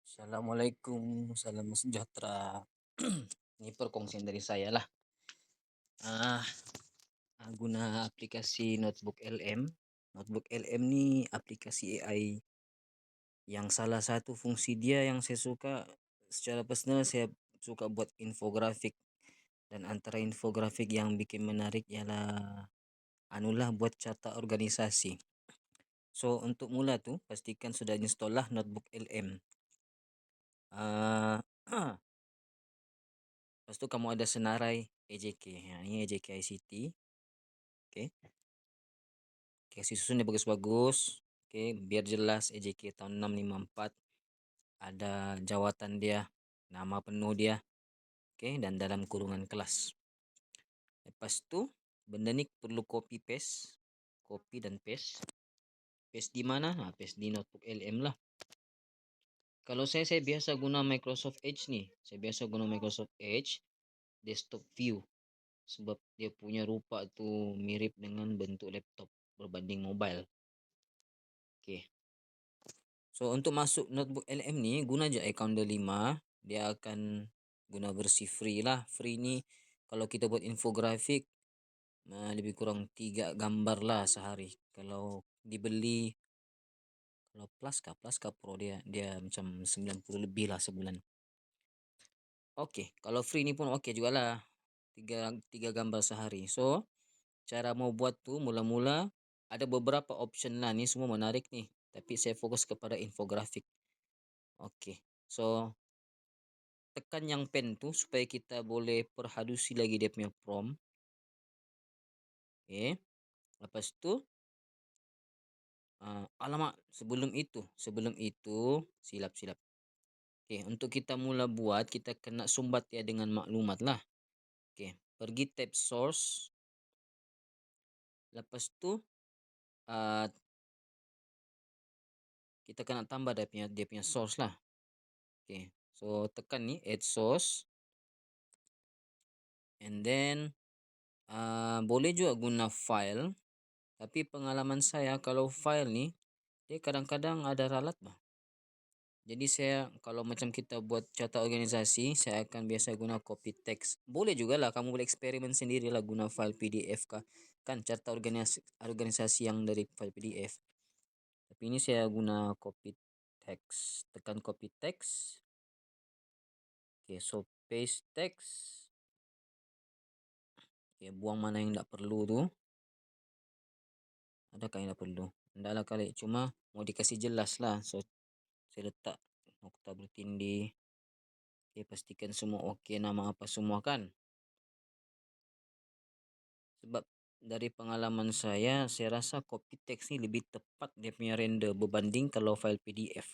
Assalamualaikum, salam sejahtera. Ini perkongsian dari saya lah. Ah, Guna aplikasi Notebook LM. Notebook LM ni aplikasi AI yang salah satu fungsi dia yang saya suka secara personal, saya suka buat infografik, dan antara infografik yang bikin menarik ialah anulah buat carta organisasi. So untuk mula tu pastikan sudah install lah Notebook LM. Ah Lepas tu kamu ada senarai AJK. Ini AJK ICT. Okey. Kasih susun dia bagus-bagus. Okey, biar jelas AJK tahun 654. Ada jawatan dia, nama penuh dia. Okey, dan dalam kurungan kelas. Lepas tu, benda ni perlu copy paste. Copy dan paste. Paste di mana? Paste di Notebook LM lah. Kalau saya biasa guna Microsoft Edge ni. Saya biasa guna Microsoft Edge desktop view. Sebab dia punya rupa tu mirip dengan bentuk laptop berbanding mobile. Okey. So untuk masuk Notebook LM ni guna je akaun D5. Dia akan guna versi free lah. Free ni kalau kita buat infografik lebih kurang 3 gambar lah sehari. Kalau dibeli, kalau plus kah pro, dia macam 90 lebih lah sebulan. Okey, kalau free ni pun okey jugalah. 3 gambar sehari. So cara mau buat tu mula-mula ada beberapa option lah, ni semua menarik ni. Tapi saya fokus kepada infografik. Okey. So tekan yang pen tu supaya kita boleh perhalusi lagi dia punya prompt. Okey. Lepas tu alamak, sebelum itu silap. Okey, untuk kita mula buat kita kena sumbat dia dengan maklumat lah. Okey, pergi tab source. Lepas tu kita kena tambah dia punya source lah. Okey. So tekan ni add source. And then boleh juga guna file. Tapi pengalaman saya kalau file ni dia kadang-kadang ada ralat bah. Jadi saya kalau macam kita buat carta organisasi, saya akan biasa guna copy text. Boleh jugalah kamu boleh eksperimen sendirilah guna file PDF kah. Kan carta organisasi yang dari file PDF. Tapi ini saya guna copy text. Tekan copy text. Okay, so paste text. Okay, buang mana yang tak perlu tu. Adakah yang tak perlu? Tak lah kali. Cuma mau dikasih jelas lah. So saya letak nokta bertindih. Okay, pastikan semua okey, nama apa semua kan. Sebab dari pengalaman saya rasa copy text ni lebih tepat dia punya render berbanding kalau file PDF.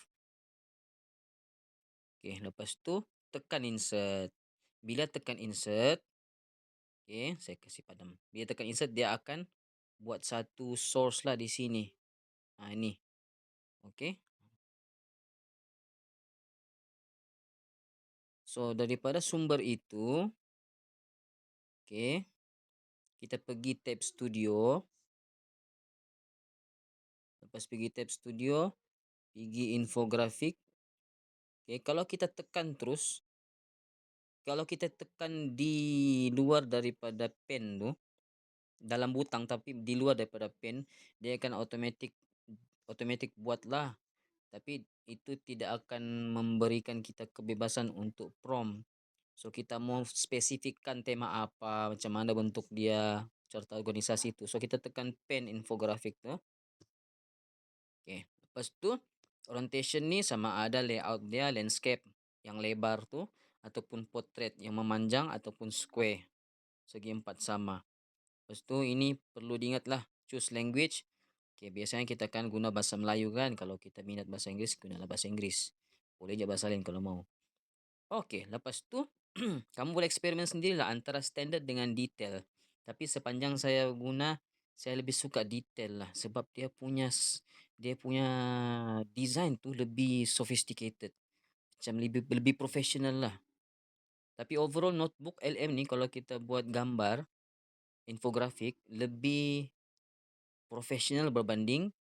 Okay, lepas tu tekan insert. Bila tekan insert, okay, saya kasih padam. Bila tekan insert dia akan buat satu source lah di sini. Ini. Okay. So daripada sumber itu, okay, kita pergi tab studio. Lepas pergi tab studio, pergi infografik. Okay, kalau kita tekan terus, kalau kita tekan di luar daripada pen tu, dalam butang tapi di luar daripada pen, dia akan automatic buatlah. Tapi itu tidak akan memberikan kita kebebasan untuk prompt. So kita mau spesifikkan tema apa, macam mana bentuk dia, carta organisasi itu. So kita tekan pen infografik tu. Okay. Lepas tu orientation ni sama ada layout dia landscape yang lebar tu ataupun portrait yang memanjang ataupun square. Segi 4 sama. Lepas tu ini perlu diingatlah choose language. Okay, biasanya kita akan guna bahasa Melayu kan. Kalau kita minat bahasa Inggeris, gunalah bahasa Inggeris. Boleh je bahasa lain kalau mau. Okey, lepas tu kamu boleh eksperimen sendirilah antara standard dengan detail. Tapi sepanjang saya guna, saya lebih suka detail lah sebab dia punya design tu lebih sophisticated. Macam lebih professional lah. Tapi overall notebook LM ni kalau kita buat gambar infografik lebih profesional berbanding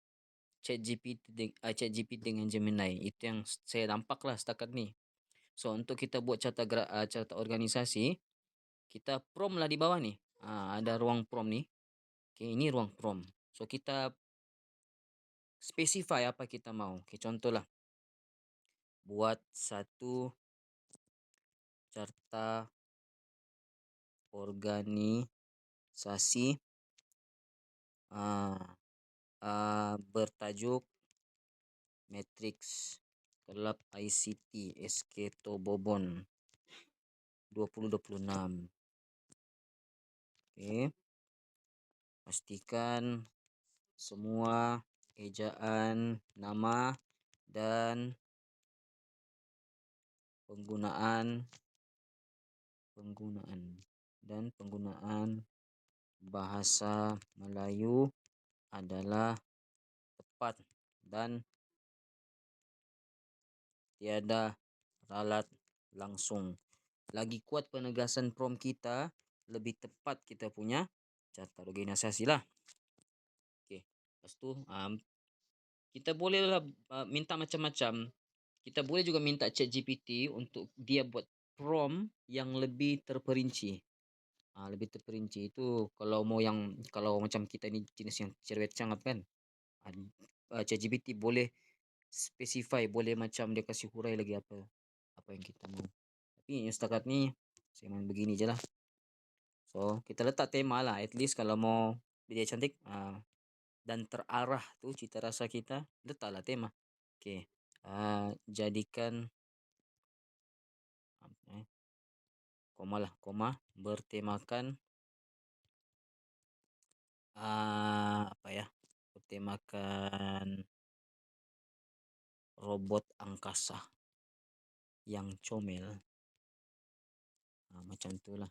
ChatGPT dengan Gemini. Itu yang saya nampak lah setakat ni. So untuk kita buat carta organisasi, kita prompt lah di bawah ni. Ada ruang prompt ni. Okay, ini ruang prompt. So kita specify apa kita mau. Okay, contohlah buat satu carta organisasi uh, bertajuk Matrix Kelab ICT SK Tobobon 2026. Okay. Pastikan semua ejaan nama dan penggunaan bahasa Melayu adalah tepat dan tiada ralat langsung. Lagi kuat penegasan prompt kita, lebih tepat kita punya carta organisasi lah. Okay. Lepas tu kita bolehlah minta macam-macam. Kita boleh juga minta ChatGPT untuk dia buat prompt yang lebih terperinci. Lebih terperinci itu kalau macam kita ni jenis yang cerewet sangat kan. ChatGPT boleh specify, boleh macam dia kasih hurai lagi apa yang kita mau. Tapi yang setakat ni saya main begini je lah. So kita letak tema lah, at least kalau mau dia cantik dan terarah tu cita rasa kita, letaklah tema. Okay. Jadikan koma bertemakan bertemakan robot angkasa yang comel. Macam tu lah.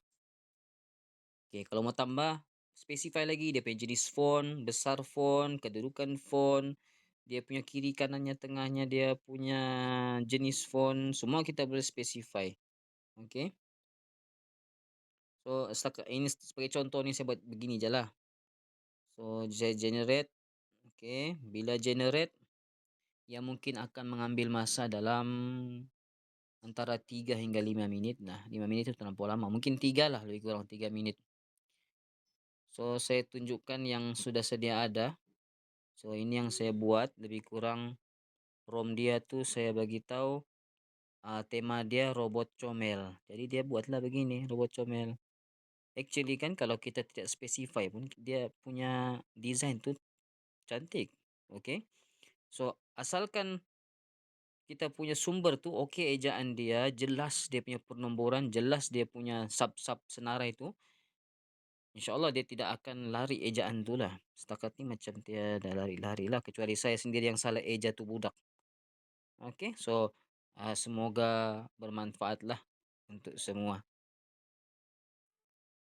Okay, kalau mau tambah, specify lagi dia punya jenis font, besar font, kedudukan font, dia punya kiri kanannya, tengahnya, dia punya jenis font, semua kita boleh specify. Okay. So ini sebagai contoh ni saya buat begini je lah. So saya generate. Okay. Bila generate, yang mungkin akan mengambil masa dalam antara 3 hingga 5 minit. Nah, 5 minit itu terlampau lama. Mungkin 3 lah, lebih kurang 3 minit. So saya tunjukkan yang sudah sedia ada. So ini yang saya buat, lebih kurang prompt dia tuh saya bagi tahu tema dia robot comel. Jadi dia buatlah begini, robot comel. Actually kan kalau kita tidak specify pun dia punya design tuh cantik. Okay. So asalkan kita punya sumber tuh okay, ejaan dia jelas, dia punya penomboran jelas, dia punya sub senarai itu, InsyaAllah dia tidak akan lari ejaan tu lah. Setakat ni macam tiada lari-lari lah. Kecuali saya sendiri yang salah eja tu budak. Okay, so semoga bermanfaat lah untuk semua.